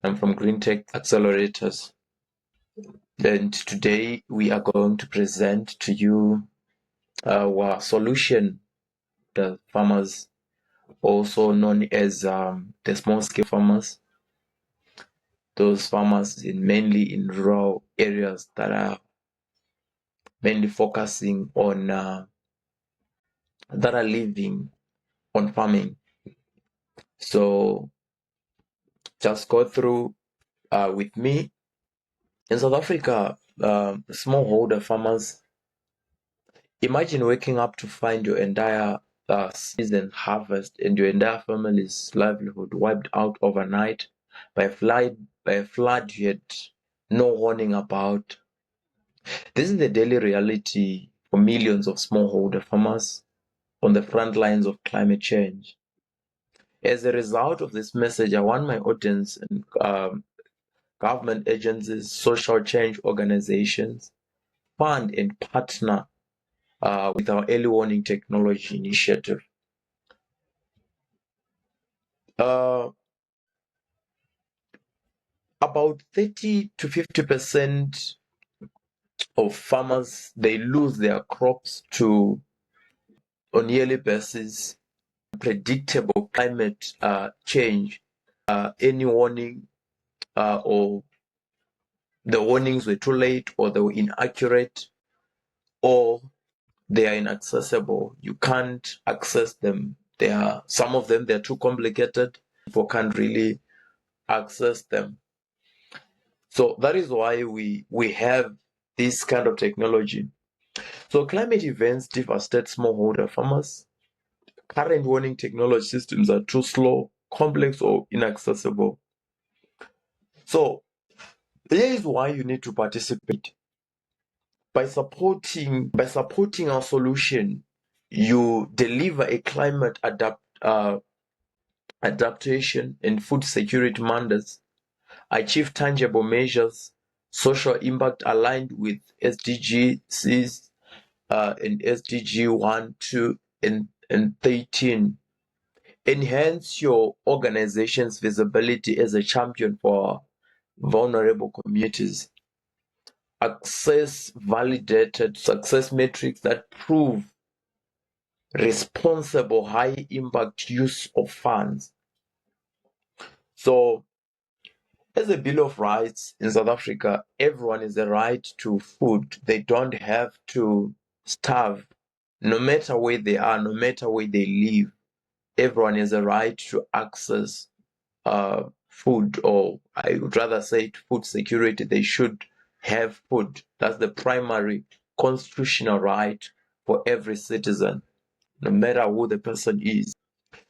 I'm from Green Tech Accelerators. And today we are going to present to you our solution, the farmers, also known as the small-scale farmers. Those farmers mainly in rural areas that are mainly focusing on that are living on farming. So just go through with me. In South Africa, smallholder farmers, imagine waking up to find your entire season harvest and your entire family's livelihood wiped out overnight by a flood you had no warning about. This is the daily reality for millions of smallholder farmers on the front lines of climate change. As a result of this message, I want my audience and government agencies, social change organizations, fund and partner with our early warning technology initiative. About 30 to 50% of farmers, they lose their crops to on yearly basis. Predictable climate change, any warning or the warnings were too late or they were inaccurate or they are inaccessible. You can't access them. Some of them they're too complicated. People can't really access them. So that is why we have this kind of technology. So climate events devastate smallholder farmers. Current warning technology systems are too slow, complex, or inaccessible. So here is why you need to participate. By supporting our solution, you deliver a climate adaptation and food security mandates, achieve tangible measures, social impact aligned with SDGs and SDG 1, 2, and 13. Enhance your organization's visibility as a champion for vulnerable communities. Access validated success metrics that prove responsible high impact use of funds. So as a Bill of Rights in South Africa, everyone has a right to food. They don't have to starve, no matter where they are, no matter where they live. Everyone has a right to access food, or I would rather say food security. They should have food. That's the primary constitutional right for every citizen, no matter who the person is.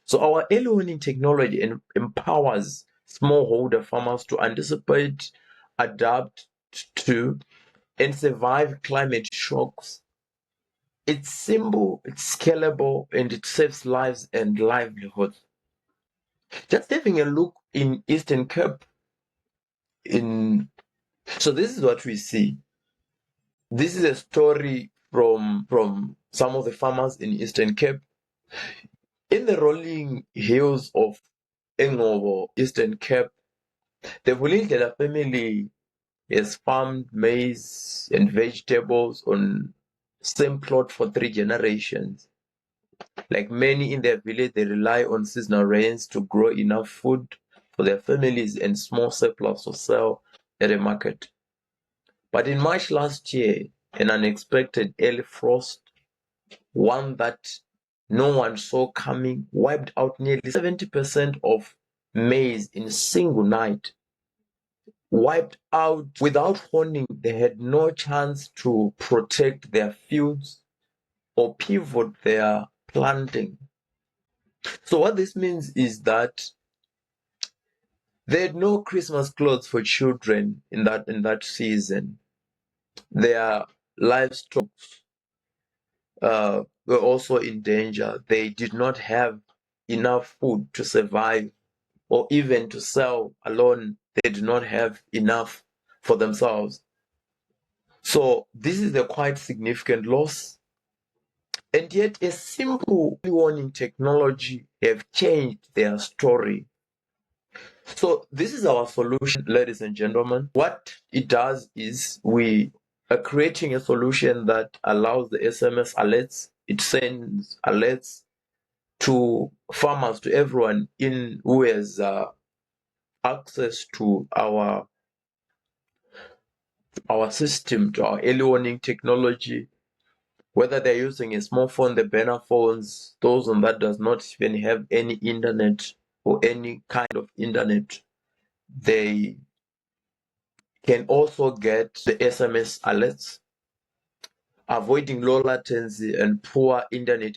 So our early warning technology empowers smallholder farmers to anticipate, adapt to, and survive climate shocks. It's simple, it's scalable, and it saves lives and livelihoods. Just having a look in Eastern Cape, so this is what we see. This is a story from some of the farmers in Eastern Cape. In the rolling hills of Engobo, Eastern Cape, the Vulindlela family has farmed maize and vegetables on same plot for 3 generations. Like many in their village, they rely on seasonal rains to grow enough food for their families and small surplus to sell at a market. But in March last year, an unexpected early frost, one that no one saw coming, wiped out nearly 70% of maize in a single night. Wiped out without warning. They had no chance to protect their fields or pivot their planting. So what this means is that they had no Christmas clothes for children in that season. Their livestock were also in danger. They did not have enough food to survive or even to sell alone. They did not have enough for themselves. So this is a quite significant loss. And yet a simple warning technology have changed their story. So this is our solution, ladies and gentlemen. What it does is we are creating a solution that allows the SMS alerts. It sends alerts to farmers, to everyone in who has access to our system, to our early warning technology, whether they're using a smartphone, the banner phones, those on that does not even have any internet or any kind of internet, they can also get the SMS alerts, avoiding low latency and poor internet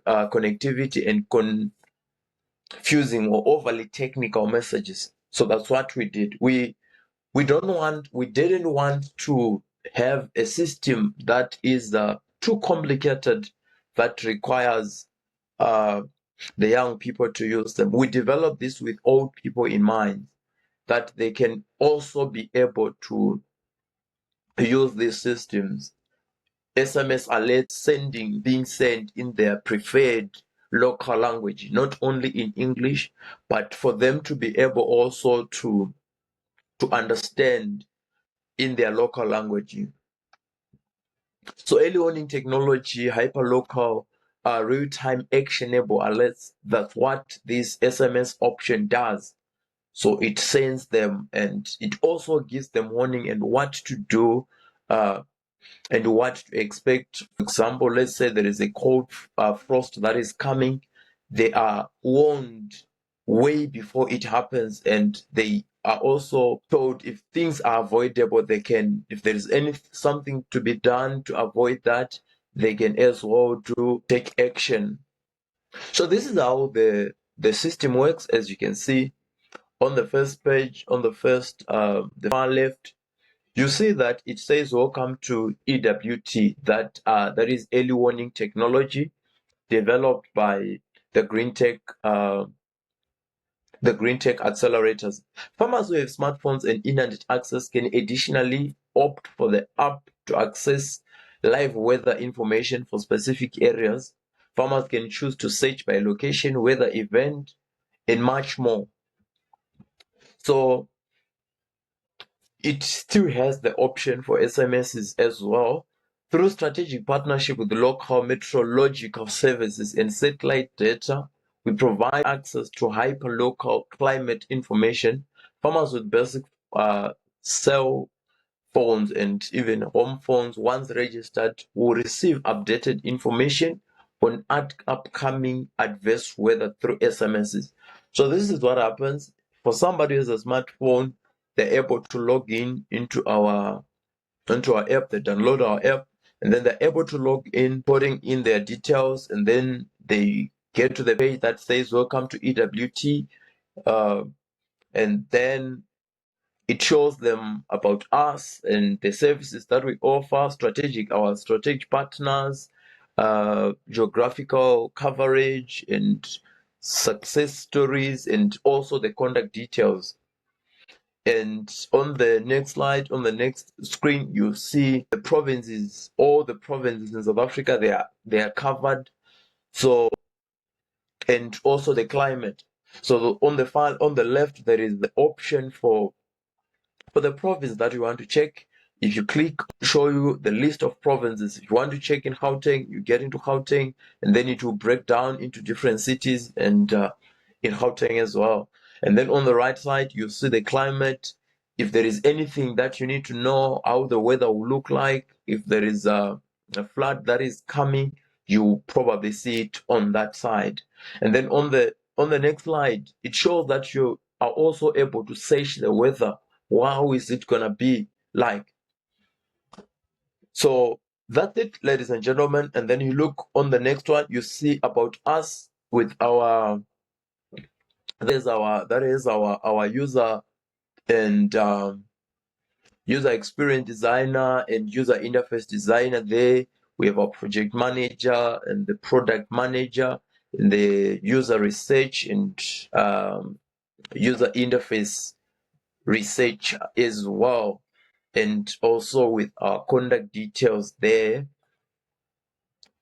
connectivity and confusing or overly technical messages. So that's what we did. We didn't want to have a system that is too complicated, that requires the young people to use them. We developed this with old people in mind, that they can also be able to use these systems. SMS alerts being sent in their preferred local language, not only in English, but for them to be able also to understand in their local language. So early warning technology, hyperlocal, real-time actionable alerts, that's what this SMS option does. So it sends them and it also gives them warning and what to do and what to expect. For example, let's say there is a cold frost that is coming. They are warned way before it happens, and they are also told if things are avoidable, they can, if there is something to be done to avoid that, they can as well take action. So this is how the system works. As you can see on the first page, on the far left, you see that it says welcome to EWT, that is early warning technology developed by the green tech accelerators. Farmers who have smartphones and internet access can additionally opt for the app to access live weather information for specific areas. Farmers can choose to search by location, weather event, and much more. So it still has the option for SMSs as well. Through strategic partnership with local meteorological services and satellite data, we provide access to hyperlocal climate information. Farmers with basic cell phones and even home phones, once registered, will receive updated information on upcoming adverse weather through SMSs. So this is what happens. For somebody who has a smartphone, they're able to log into our app, they download our app, and then they're able to log in, putting in their details, and then they get to the page that says welcome to EWT, and then it shows them about us and the services that we offer, our strategic partners, geographical coverage, and success stories, and also the contact details. And on the next slide, on the next screen, you see the provinces, all the provinces in South Africa, they are covered. So, and also the climate. So on the file on the left, there is the option for the province that you want to check. If you click, show you the list of provinces. If you want to check in Gauteng, you get into Gauteng, and then it will break down into different cities and in Gauteng as well. And then on the right side, you see the climate. If there is anything that you need to know, how the weather will look like, if there is a flood that is coming, you probably see it on that side. And then on the next slide, it shows that you are also able to search the weather. How is it gonna be like? So that's it, ladies and gentlemen. And then you look on the next one, you see about us with our that is our user and user experience designer and user interface designer. There we have our project manager and the product manager and the user research and user interface research as well, and also with our contact details there.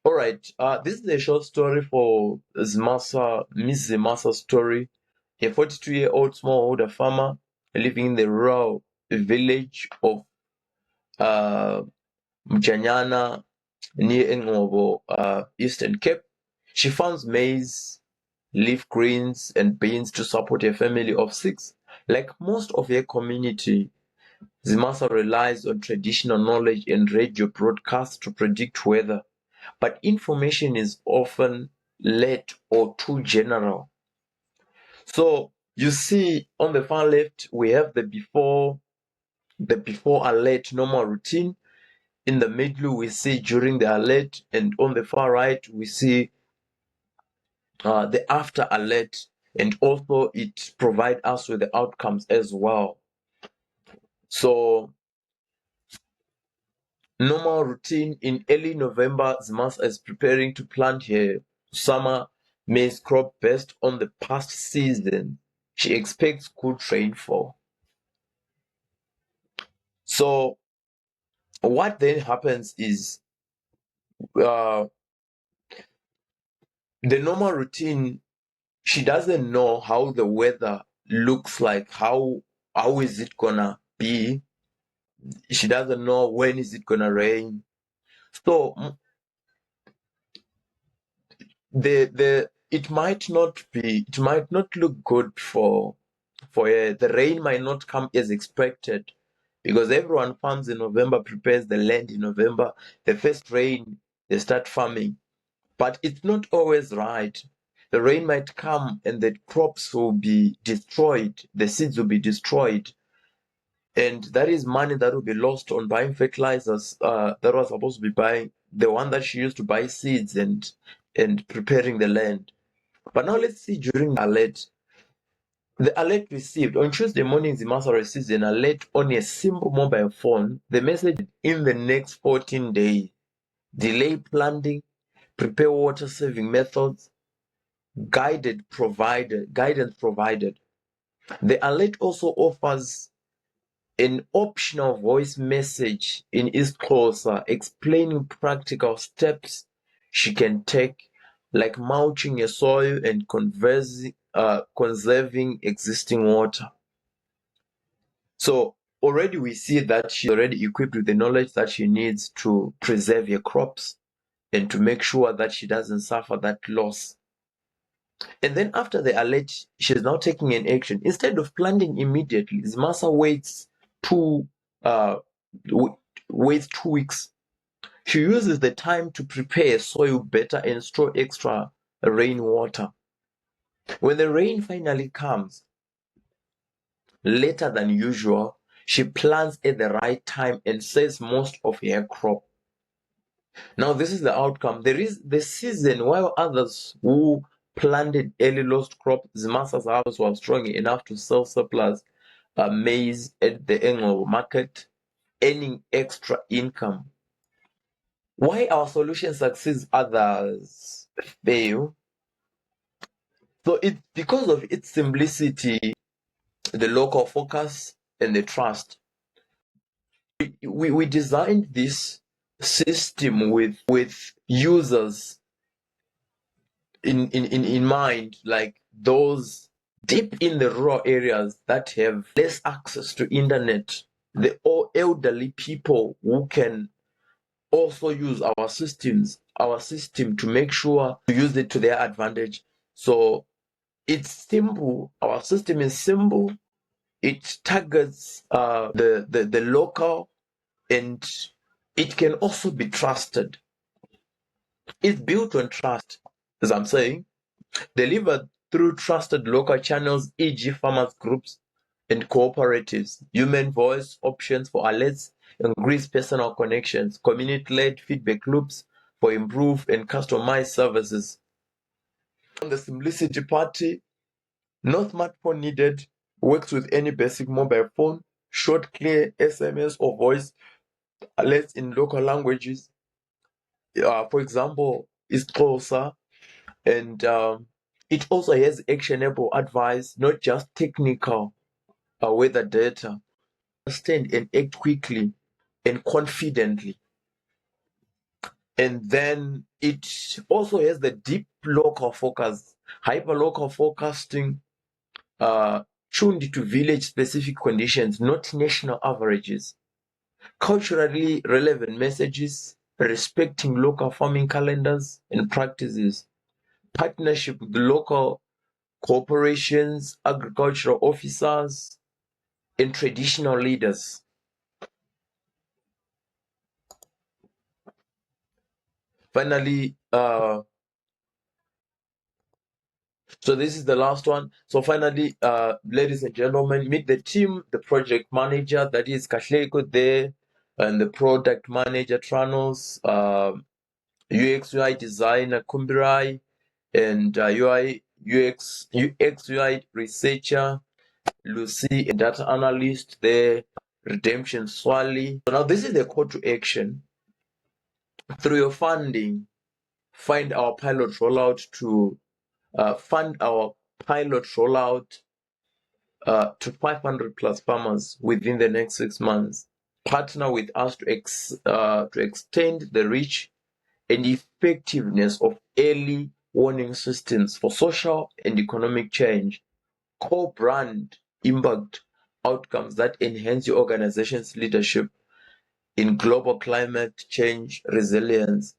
All right, this is a short story for Miss Zimasa's story, a 42-year-old smallholder farmer living in the rural village of Mjanyana near Ngobo, Eastern Cape. She farms maize, leaf greens, and beans to support a family of 6. Like most of her community, Zimasa relies on traditional knowledge and radio broadcasts to predict weather, but information is often late or too general. So you see on the far left, we have the before alert normal routine. In the middle, we see during the alert, and on the far right, we see the after alert, and also it provide us with the outcomes as well. So normal routine in early November, Zimasa is preparing to plant her summer maize crop based on the past season. She expects good rainfall. So what then happens is the normal routine, she doesn't know how the weather looks like, how is it gonna be. She doesn't know when is it gonna rain. So it might not look good for her. The rain might not come as expected, because everyone farms in November, prepares the land in November. The first rain, they start farming. But it's not always right. The rain might come and the crops will be destroyed, the seeds will be destroyed. And that is money that will be lost on buying fertilizers that was supposed to be buying, the one that she used to buy seeds and preparing the land. But now let's see during the alert. The alert received on Tuesday morning, Zimasa receives an alert on a simple mobile phone. The message: in the next 14 days, delay planting, prepare water saving methods, guidance provided. The alert also offers an optional voice message in isiXhosa explaining practical steps she can take, like mulching a soil and conserving existing water. So already we see that she's already equipped with the knowledge that she needs to preserve her crops and to make sure that she doesn't suffer that loss. And then after the alert, she's now taking an action. Instead of planting immediately, Zimasa waits 2 weeks. She uses the time to prepare soil better and store extra rainwater. When the rain finally comes, later than usual, she plants at the right time and saves most of her crop. Now, this is the outcome. There is the season, while others who planted early lost crop, Zimasa's house was strong enough to sell surplus maize at the annual market, earning extra income. Why our solution succeeds, others fail? So it's because of its simplicity, the local focus, and the trust. We designed this system with users in mind, like those deep in the rural areas that have less access to internet, the elderly people who can also use our system to make sure to use it to their advantage. So it's simple. Our system is simple. It targets the local, and it can also be trusted. It's built on trust, as I'm saying, delivered through trusted local channels, e.g. farmers groups and cooperatives, human voice options for alerts, increased personal connections, community-led feedback loops for improved and customized services. On the simplicity party, no smartphone needed, works with any basic mobile phone, short, clear SMS or voice alerts in local languages. For example, isiXhosa, and it also has actionable advice, not just technical weather data. Understand and act quickly and confidently. And then it also has the deep local focus, hyper local forecasting, tuned to village-specific conditions, not national averages. Culturally relevant messages, respecting local farming calendars and practices, partnership with local corporations, agricultural officers, and traditional leaders. Finally, so this is the last one. So finally, ladies and gentlemen, meet the team, the project manager, that is Kashleko there, and the product manager, Tranos, UX UI designer, Kumbirai, and UX UI researcher, Lucy, and data analyst there, Redemption Swally. So now this is the call to action. Through your funding, find our pilot rollout to fund our pilot rollout to 500 plus farmers within the next 6 months. Partner with us to extend the reach and effectiveness of early warning systems for social and economic change. Co-brand impact outcomes that enhance your organization's leadership in global climate change resilience.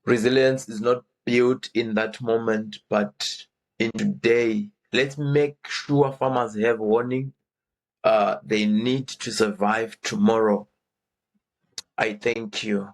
Resilience is not built in that moment, but in today. Let's make sure farmers have warning they need to survive tomorrow. I thank you.